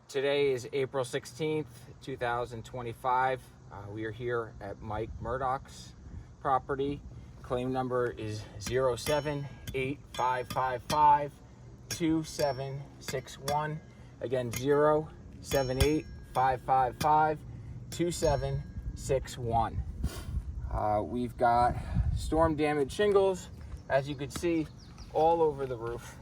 Today is April 16th, 2025. We are here at Mike Murdoch's property. Claim number is 078-555-2761. Again, 078-555-2761. We've got storm damaged shingles, as you can see, all over the roof.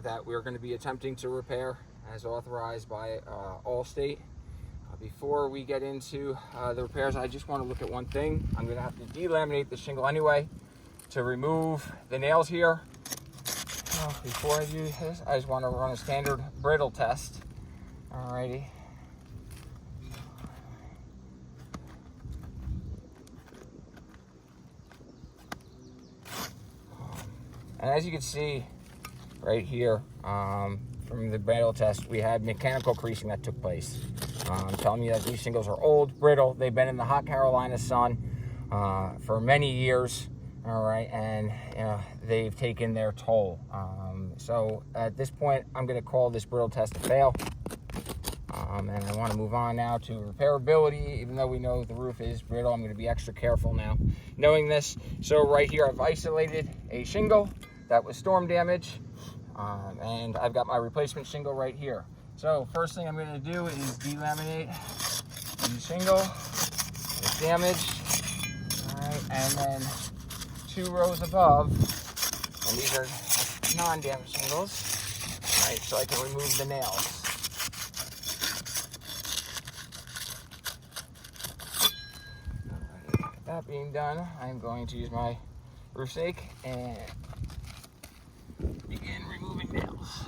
That we're going to be attempting to repair as authorized by Allstate. Before we get into the repairs, I just want to look at one thing. I'm going to have to delaminate the shingle anyway to remove the nails here. Before I do this, I just want to run a standard brittle test. Alrighty. And as you can see right here, from the brittle test, we had mechanical creasing that took place. I'm telling you that these shingles are old, brittle. They've been in the hot Carolina sun for many years, all right, and they've taken their toll. So at this point, I'm going to call this brittle test a fail. And I want to move on now to repairability. Even though we know the roof is brittle, I'm going to be extra careful now knowing this. So right here, I've isolated a shingle that was storm damage. And I've got my replacement shingle right here. So first thing I'm going to do is delaminate the shingle that's damaged. All right, and then 2 rows above, and these are non-damaged shingles. All right, so I can remove the nails. That being done, I'm going to use my roof stake and begin removing nails.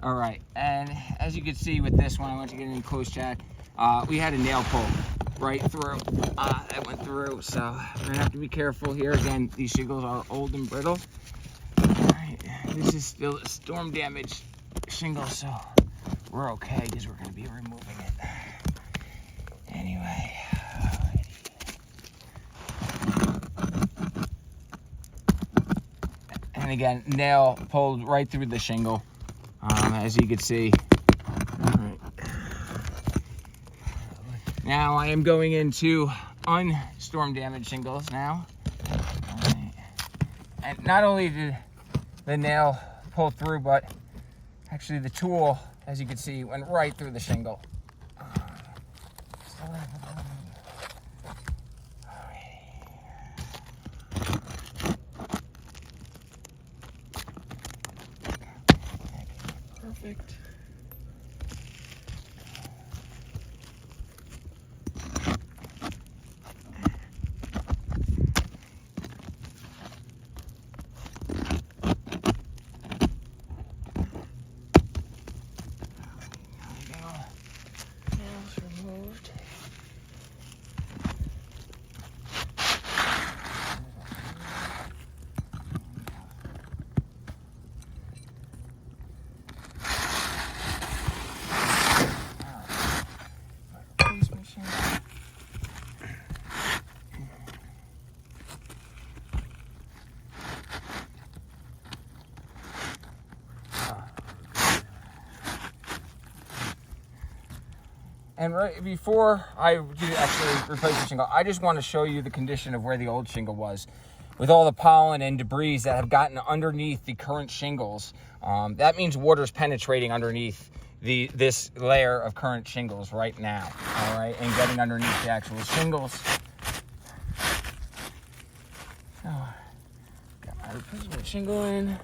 All right, and as you can see with this one, I want to get in close check. We had a nail pull right through. That went through, so we're gonna have to be careful here. Again, these shingles are old and brittle. All right, this is still a storm damaged shingle, so we're okay because we're gonna be removing it anyway. And again, nail pulled right through the shingle, as you can see. All right. Now I am going into unstorm damaged shingles now. All right. And not only did the nail pull through, but actually the tool, as you can see, went right through the shingle. Perfect. Nails removed. And right before I do actually replace the shingle, I just want to show you the condition of where the old shingle was. With all the pollen and debris that have gotten underneath the current shingles, that means water's penetrating underneath this layer of current shingles right now, all right, and getting underneath the actual shingles. So, got my replacement shingle in.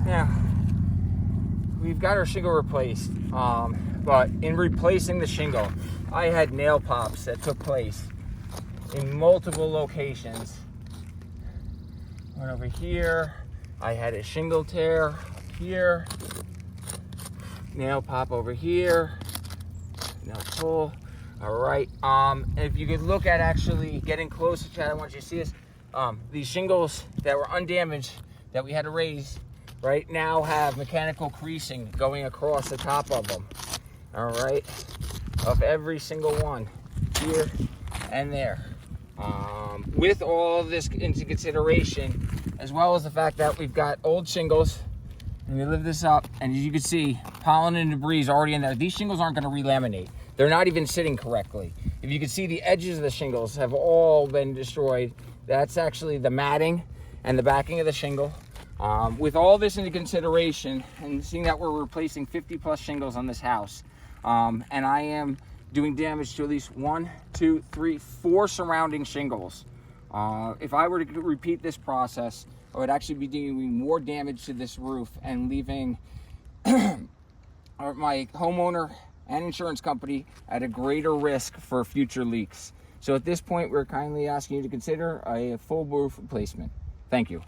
Now, we've got our shingle replaced, but in replacing the shingle, I had nail pops that took place in multiple locations. One over here, I had a shingle tear here, nail pop over here, nail pull. All right, if you could look at actually getting closer, Chad, I want you to see this. These shingles that were undamaged that we had to raise right now have mechanical creasing going across the top of them. All right, of every single one here and there. With all this into consideration, as well as the fact that we've got old shingles, and we lift this up, and as you can see, pollen and debris is already in there. These shingles aren't going to relaminate. They're not even sitting correctly. If you can see, the edges of the shingles have all been destroyed. That's actually the matting and the backing of the shingle. With all this into consideration, and seeing that we're replacing 50 plus shingles on this house, and I am doing damage to at least 1, 2, 3, 4 surrounding shingles. If I were to repeat this process, I would actually be doing more damage to this roof and leaving my homeowner and insurance company at a greater risk for future leaks. So at this point, we're kindly asking you to consider a full roof replacement. Thank you.